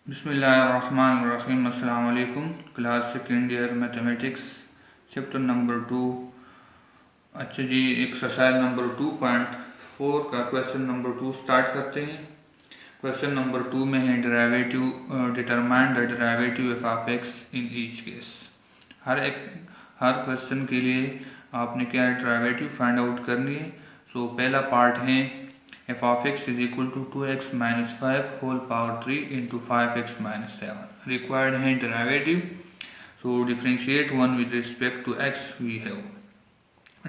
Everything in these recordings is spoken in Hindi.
बिस्मिल्लाहिर्रहमानिर्रहीम। अस्सलाम वालेकुम। Class second year mathematics chapter number 2। अच्छा जी, एक्सरसाइज नंबर 2.4 का क्वेश्चन नंबर 2 स्टार्ट करते हैं। क्वेश्चन नंबर 2 में है derivative, determine the derivative F of x in each case. Her question के लिए आपने क्या है, डेरिवेटिव फाइंड आउट करनी है। सो पहला पार्ट है F of x is equal to 2x minus 5 whole power 3 into 5x minus 7। Required है derivative. So differentiate one with respect to x we have.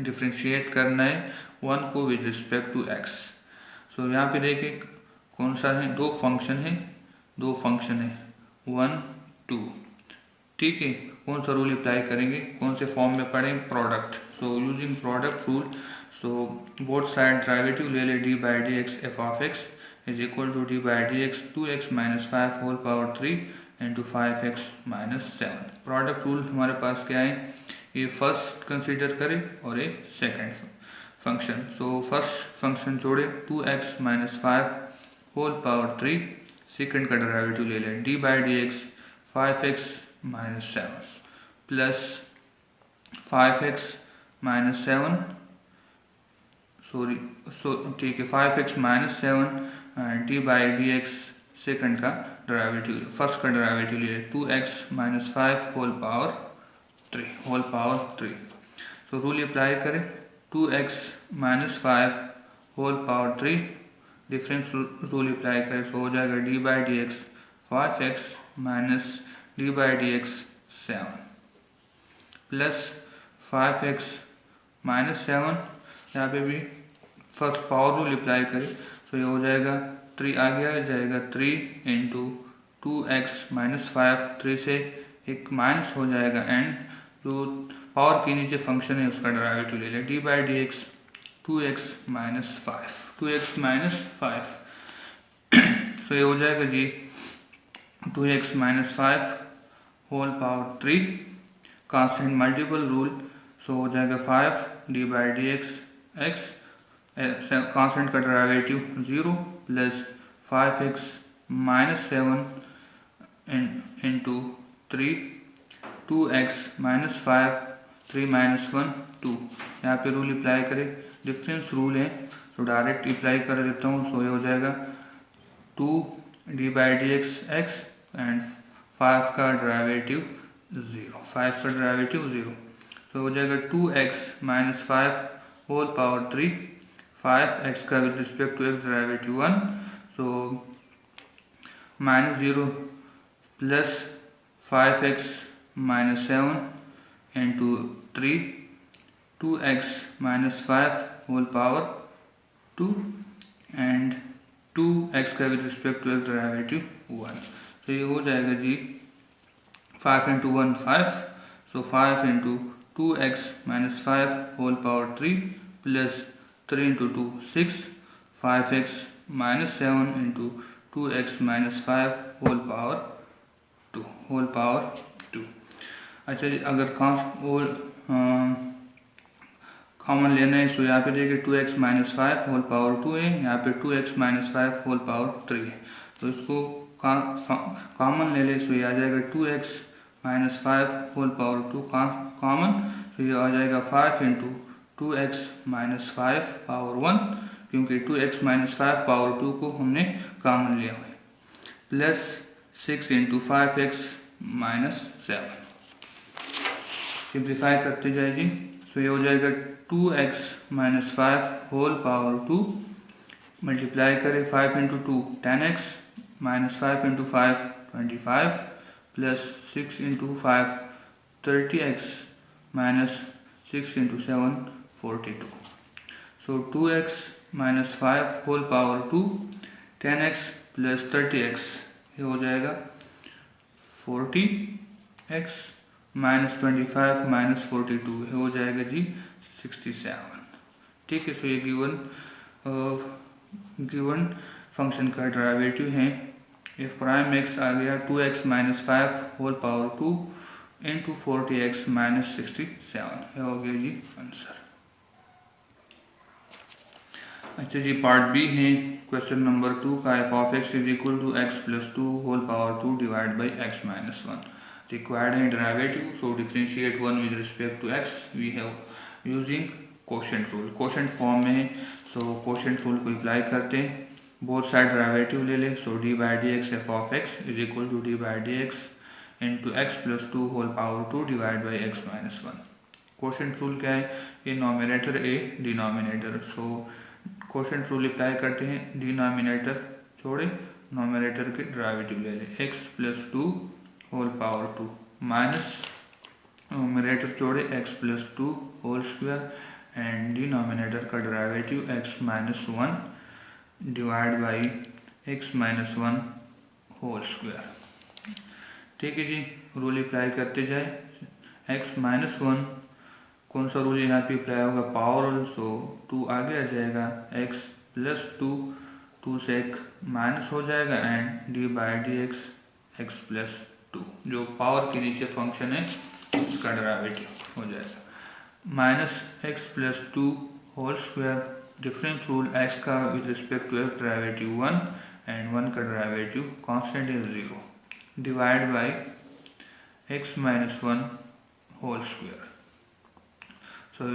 Differentiate करना है वन को with respect to X. So यहाँ पे देखिए कौन सा है, दो फंक्शन है 1 2। ठीक है, कौन सा रूल अप्लाई करेंगे, कौन से फॉर्म में पढ़ें, product. So using product rule, so both side derivative ले ले d by D x F of x is equal to D by D x 2x minus 5 whole power 3 into 5x minus 7। Product rule हमारे पास क्या है, ये फर्स्ट कंसिडर करें और ये second function. So first function जोड़े 2x minus 5 whole power 3, second का डेरिवेटिव ले लें D by D x 5x minus 7 plus 5x minus 7 ठीक है 5x minus 7 d by D x second का डेरिवेटिव, फर्स्ट का डेरिवेटिव लिए 2x minus 5 whole power 3। So rule apply करें 2x minus 5 whole power 3, difference rule apply करें। सो हो जाएगा D by D x 5x minus D by D x 7 plus 5x minus 7, यहाँ पे भी फर्स्ट पावर रूल अप्लाई करें। तो ये हो जाएगा 3 आ गया, जाएगा 3 इंटू 2x माइनस 5, 3 से एक माइनस हो जाएगा एंड जो पावर के नीचे फंक्शन है उसका डेरिवेटिव ले लें D by D x 2x minus 5। तो ये हो जाएगा जी 2x minus 5 whole power 3, constant multiple rule. So हो जाएगा 5 D by D X constant का derivative 0 plus 5x minus 7 into 3 2x minus 5 3 minus 1 2। यहाँ पे रूल अप्लाई करें, डिफरेंस रूल है तो डायरेक्ट अप्लाई कर देता हूँ। सो ये हो जाएगा 2 D by D x and 5 का डेरिवेटिव 0। सो हो जाएगा 2x minus 5 whole power 3, 5x का with respect to x derivative 1। So minus 0 plus 5x minus 7 into 3 2x minus 5 whole power 2 and 2x का with respect to x derivative 1। तो ये हो जाएगा जी 5 into 1 5। So 5 into 2x minus 5 whole power 3 plus 3 into 2 6, 5x minus 7 into 2x minus 5 whole power 2। अच्छा जी, अगर कॉमन लेना है, सो यहाँ पे देखिए 2x माइनस 5 होल पावर 2 है, यहाँ पे 2x माइनस 5 होल पावर 3 है। तो इसको कॉमन ले ले, सो ये आ जाएगा 2x minus 5 whole power 2 common. तो ये आ जाएगा 5 इंटू 2x माइनस 5 पावर 1, क्योंकि 2x माइनस 5 पावर 2 को हमने कॉमन लिया हुआ है, plus 6 into 5x minus 7। Simplify करते जाए जी। सो ये हो जाएगा 2x minus 5 whole power 2 multiply करें 5 into 2 10x minus 5 into 5 25 plus 6 into 5 30x minus 6 into 7 42। So 2x minus 5 whole power 2 10x plus 30x, ये हो जाएगा 40x माइनस 25 माइनस 42, ये हो जाएगा जी 67। ठीक है, सो ये गिवन फंक्शन का डेरिवेटिव है। एफ प्राइम एक्स आ गया 2x minus 5 whole power 2 into 40x minus 67, ये हो गया जी आंसर। अच्छा जी, पार्ट बी है क्वेश्चन नंबर 2 का। F of x is equal to X plus two whole power 2 divide by x minus one. Required है derivative, so differentiate one with respect to x we have using quotient rule. Quotient form में है, सो कोशेंट रूल को अप्लाई करते हैं। बोथ साइड डेरिवेटिव ले ले, so D by D x F of x is equal to D by D X into x plus two whole power 2 divide by x minus one. Quotient rule क्या है? A nominator a denominator, so quotient rule apply करते हैं। डिनोमिनेटर छोड़े नॉमिनेटर के डेरिवेटिव ले ले, X plus two whole power 2 minus nominator छोड़े X plus two whole square and denominator का derivative X minus one divide by x minus one whole square. ठीक है जी, रूल अप्लाई करते जाए। एक्स माइनस वन, कौन सा रूल यहाँ पे अप्लाई होगा? पावर रूल, सो टू आगे आ जाएगा, एक्स प्लस टू, टू से एक माइनस हो जाएगा and D by D x X plus two, जो पावर के नीचे फंक्शन है उसका डेरिवेटिव हो जाएगा। Minus X plus two whole square, difference rule, X का with respect to x derivative one and one का डेरिवेटिव कांस्टेंट है 0, divide by x minus one whole square. So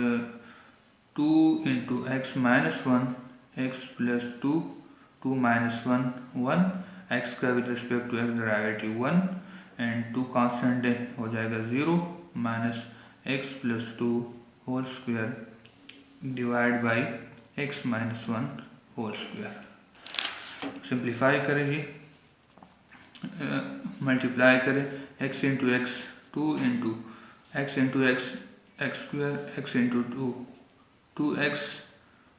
2 into x minus 1 x plus 2 2 minus 1 1 x का with respect to x derivative 1 and 2 constant हो जाएगा 0 minus x plus two whole square divide by x minus one whole square. Simplify करें जी, मल्टीप्लाई करें, x into x, two into x into x x square, x into two, two x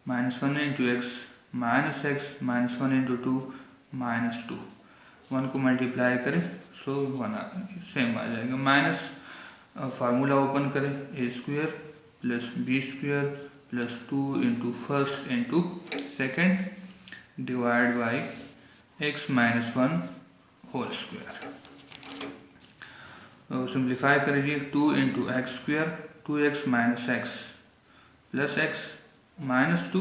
minus one into x minus one into two minus two, one को मल्टीप्लाई करें सो वन सेम आ जाएगा। माइनस फार्मूला ओपन करें, A square plus B square plus two into first into second divide by x minus one whole square. Simplify करिए, two into X square, two x minus X plus X minus two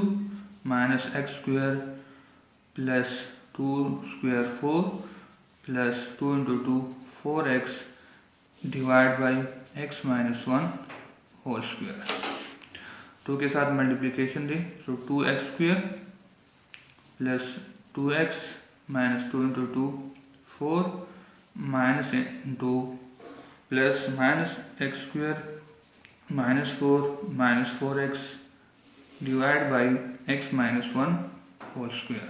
minus x square plus two square four plus two into two four x divide by x minus one whole square. Two के साथ मल्टीप्लिकेशन दी, so two x square plus two x minus to into two four minus into plus minus x square minus four x divide by x minus one whole square.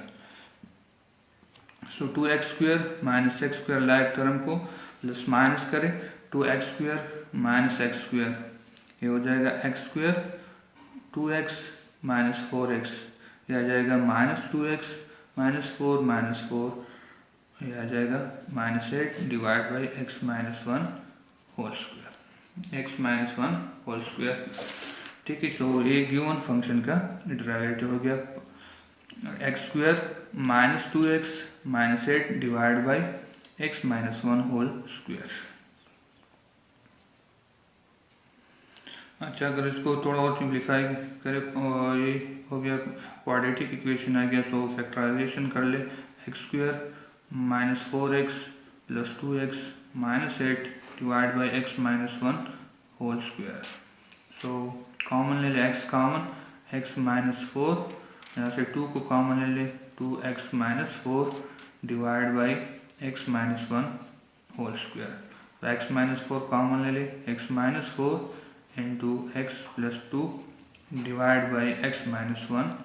So two x square minus x square like term को प्लस माइनस करें, two x square minus x square, ये हो जाएगा x square, two x minus four x, ये आ जाएगा minus two x minus four, ये आ जाएगा minus eight divide by x minus one whole square, x minus one whole square. ठीक है, सो ये गिवन फंक्शन का डेरिवेटिव हो गया x square minus two x minus eight divide by x minus one whole square. अच्छा, अगर इसको थोड़ा और सिंप्लीफाई करें, ये हो गया क्वाड्रेटिक इक्वेशन आ गया, सो फैक्टराइजेशन कर ले, x square minus four x plus two x minus eight divide by x minus one whole square. So common ले ले, x common, x minus four, यहाँ से टू को कॉमन ले ले, two x minus four divide by x minus one whole square. तो एक्स माइनस फोर कॉमन ले ले, x minus four into x plus two divide by x minus one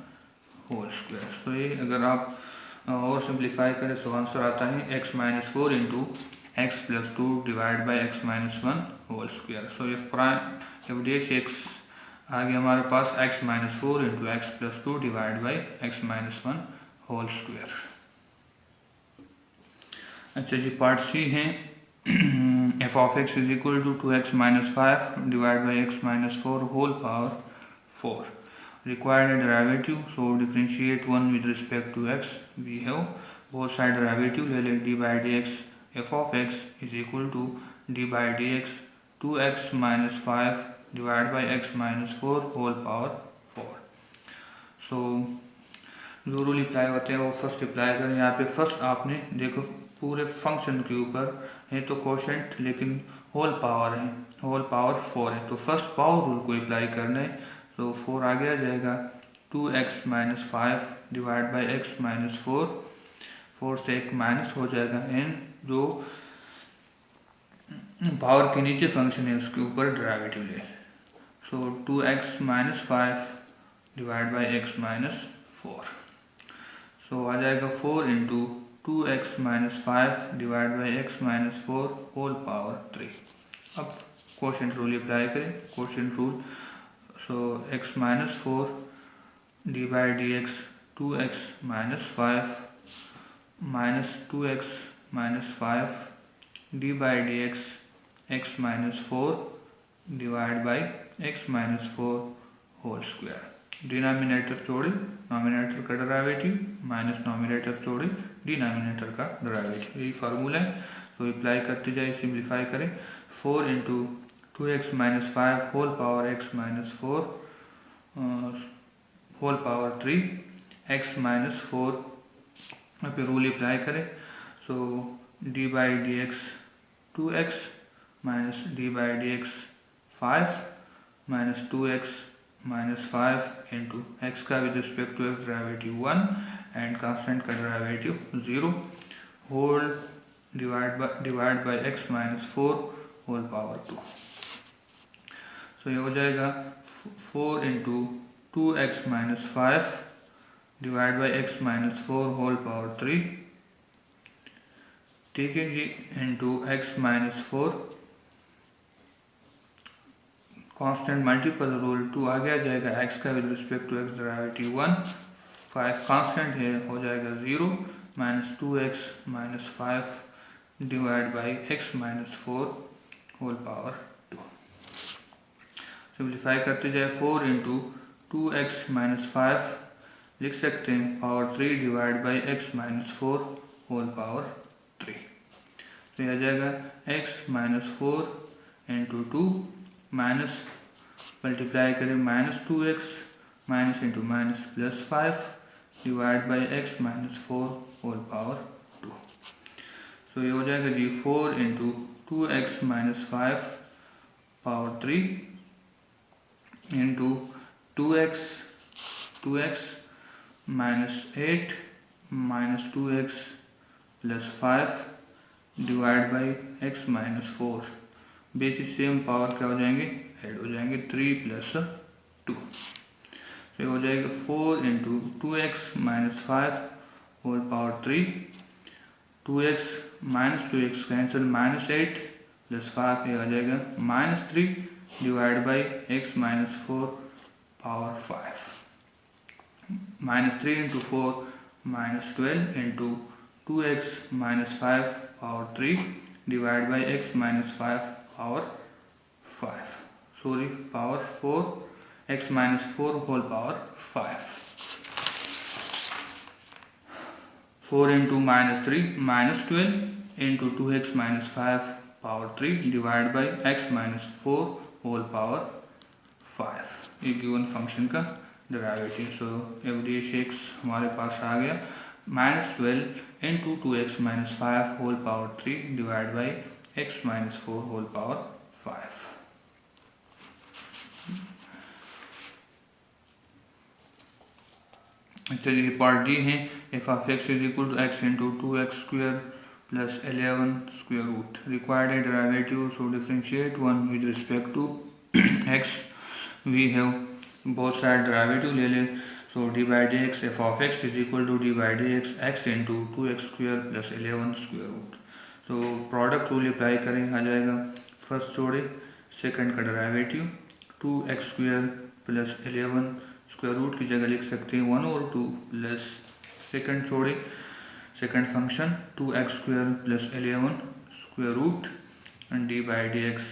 whole square. सो ये अगर आप और सिंप्लीफाई करें सो आंसर आता है X minus four into x plus two divide by x minus one whole square. So F dash X आ गया हमारे पास X minus four into x plus two divide by x minus one whole square. अच्छा जी, पार्ट सी है, F of x is equal to two x minus five divide by x minus four whole power four. Required derivative, so differentiate one with respect to x. We have both side derivative, ले ले, d by dx f of x is equal to d by dx 2x minus 5 divided by x minus 4 whole power 4. So जो रूल अप्लाई होते हैं वो फर्स्ट अप्लाई करें। यहाँ पे फर्स्ट आपने देखो पूरे फंक्शन के ऊपर है तो कोशेंट, लेकिन होल पावर है, होल पावर 4 है, तो फर्स्ट पावर रूल को अप्लाई करना है। तो 4 आगे आ जाएगा 2x minus 5 divide by x minus 4, 4 से एक माइनस हो जाएगा, एंड जो पावर के नीचे फंक्शन है उसके ऊपर डेरिवेटिव ले। So 2x minus 5 divide by x minus 4, so आ जाएगा 4 into 2x minus 5 divide by x minus 4 whole power 3। अब कोशेंट रूल अप्लाई करें, quotient rule. So x minus 4 d by D x 2x minus 5 minus 2x minus 5 D by D x minus 4 divide by x minus 4 whole square. Denominator छोड़े नॉमिनेटर का डेरिवेटिव, माइनस नॉमिनेटर छोड़े डिनोमिनेटर का डेरिवेटिव, यही फार्मूला है। तो अप्लाई करते जाए, सिंप्लीफाई करें। 4 into 2x minus 5 whole power x minus 4 whole power 3 x minus 4 पे रूल अप्लाई करें। So D by D x 2x minus D by D X 5 minus 2x minus 5 into X का with respect to x derivative 1 and constant का derivative 0 whole divide by x minus 4 whole power 2। So ये हो जाएगा 4 into 2x minus 5 divide by x minus 4 whole power 3, ठीक है जी, into x minus 4 constant multiple rule 2 आगे आ जाएगा, x का with respect to x derivative 1, 5 constant है, हो जाएगा 0 minus 2x minus 5 divide by x minus 4 whole power 2। Simplify करते जाए, 4 इंटू 2x माइनस 5 लिख सकते हैं power 3 divide by x minus 4 whole power 3। तो यह आ जाएगा x minus 4 into 2 minus multiply करें minus 2x minus into minus plus 5 divide by x minus 4 whole power 2। So ये हो जाएगा जी 4 into 2x minus 5 power 3 into 2x minus 8 minus 2x plus 5 divide by x minus 4, basis same power क्या हो जाएंगे, ऐड हो जाएंगे 3 प्लस 2। तो हो जाएगा 4 into 2x minus 5 whole power 3, 2x cancel minus 8 plus 5, ये आ जाएगा minus 3 divide by x minus 4 power 5, minus 3 into 4 minus 12 into 2x minus 5 power 3 divide by x minus 5 power 5, sorry power 4 x minus 4 whole power 5, 4 into minus 3 minus 12 into 2x minus 5 power 3 divide by x minus 4 whole power 5, ये गिवन फंक्शन का डेरिवेटिव। सो f(x) हमारे पास आ गया minus 12 into 2x minus 5 whole power 3 divide by x minus 4 whole power 5। चलिए पार्ट डी है, F of x is equal to x into 2x square plus 11 square root, required derivative, so differentiate one with respect to x, we have both side derivative ले ले। So D by D x F of x is equal to D by D x x into 2x square plus 11 square root. तो प्रोडक्ट रूल अप्लाई करें, आ जाएगा फर्स्ट जोड़े सेकंड का derivative 2x square plus 11 square root की जगह लिख सकते हैं 1 और 2 प्लस सेकंड जोड़े second function 2x square plus 11 square root and D by D x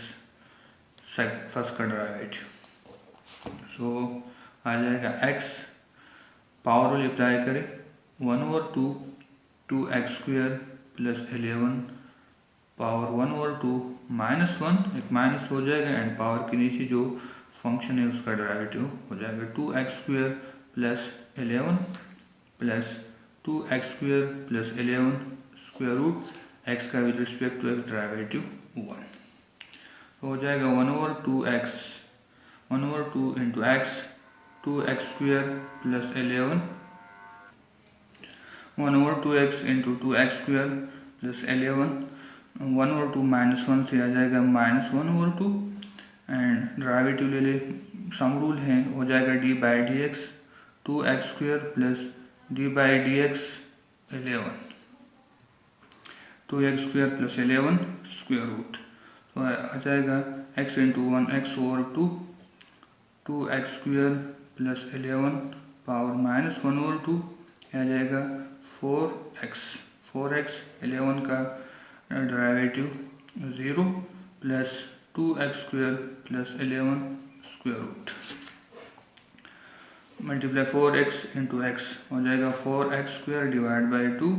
first का डेरिवेटिव। सो आ जाएगा x, पावर रूल अप्लाई करें 1 और 2 2x स्क्वायर प्लस 11 पावर 1 और 2 माइनस 1 एक माइनस हो जाएगा एंड पावर के नीचे जो फंक्शन है उसका डेरिवेटिव हो जाएगा 2x square plus 11 plus 2x² plus 11 square root x का with respect to x derivative 1। तो हो जाएगा 1/2 into x 2x² plus 11 1/2x into 2x² plus 11 1/2 -1 से आ जाएगा -1/2 एंड डेरिवेटिव ले ले सम रूल है हो जाएगा d/dx 2x² plus d/dx 11 2x² plus 11 square root. तो आ जाएगा x into 1 x/2 2x² plus 11 power -1/2 आ जाएगा 4x 11 का derivative 0 plus 2x² plus 11 square root multiply 4x into x हो जाएगा 4x² divide by 2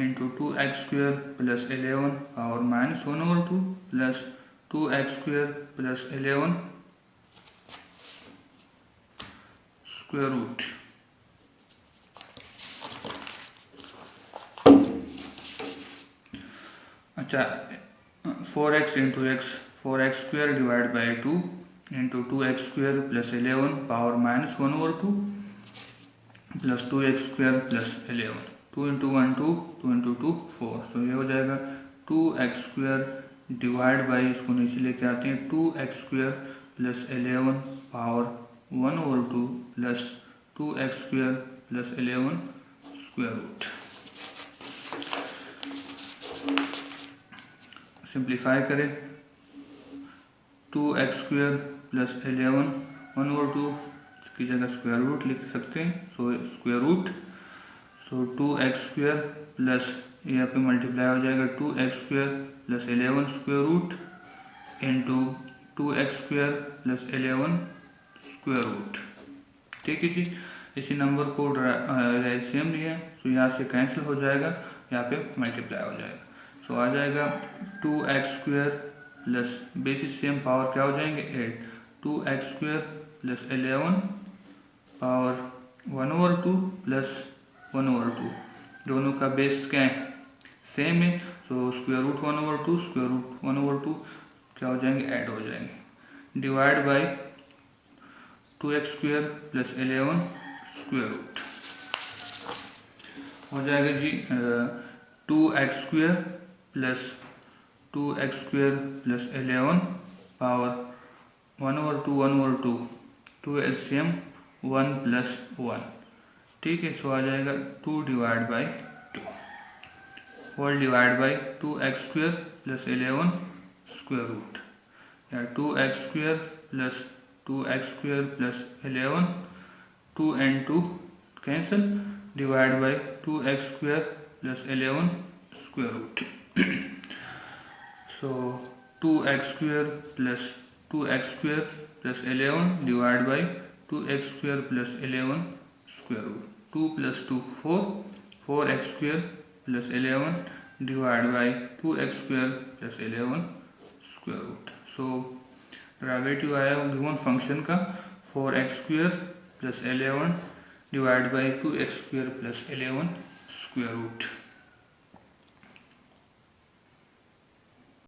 into 2x² plus 11 power -1/2 plus 2x² plus 11 square root. अच्छा 4x into x 4x² divide by 2 into 2x² plus 11 power -1/2 plus 2x² plus 11 2 into 1 2 2 into 2 4। तो ये हो जाएगा 2x² डिवाइड बाई इसको नीचे लेके आते हैं 2x² plus 11 power 1/2 plus 2x² plus 11 square root. Simplify करें 2x² प्लस 11 1/2 की जगह स्क्वायर रूट लिख सकते हैं so square root 2x² plus यहाँ पे मल्टीप्लाई हो जाएगा 2x² plus 11 square root into 2x² plus 11 square root. ठीक है जी, इसी नंबर को एलसीएम लिया तो यहाँ से कैंसिल हो जाएगा यहाँ पे मल्टीप्लाई हो जाएगा। सो आ जाएगा 2x² plus basis same power क्या हो जाएंगे 8 2x² प्लस 11 पावर 1/2 प्लस 1/2 दोनों का बेस क्या है सेम है तो स्क्वायर रूट 1/2 स्क्वायर रूट 1/2 क्या हो जाएंगे ऐड हो जाएंगे divide by 2x² plus 11 square root हो जाएगा जी 2x² plus 11 power 1/2 2 LCM 1 plus 1। ठीक है सो आ जाएगा 2 divide by 2 whole divide by 2x² plus 11 square root या 2x² plus 11 2 and 2 cancel divide by 2x² plus 11 square root. So 2x² plus 11 divide by 2x² plus 11 square root 2 plus 2 4x² plus 11 divide by 2x² plus 11 square root. So derivative आया गिवन फंक्शन का 4x² plus 11 divide by 2x² plus 11 square root.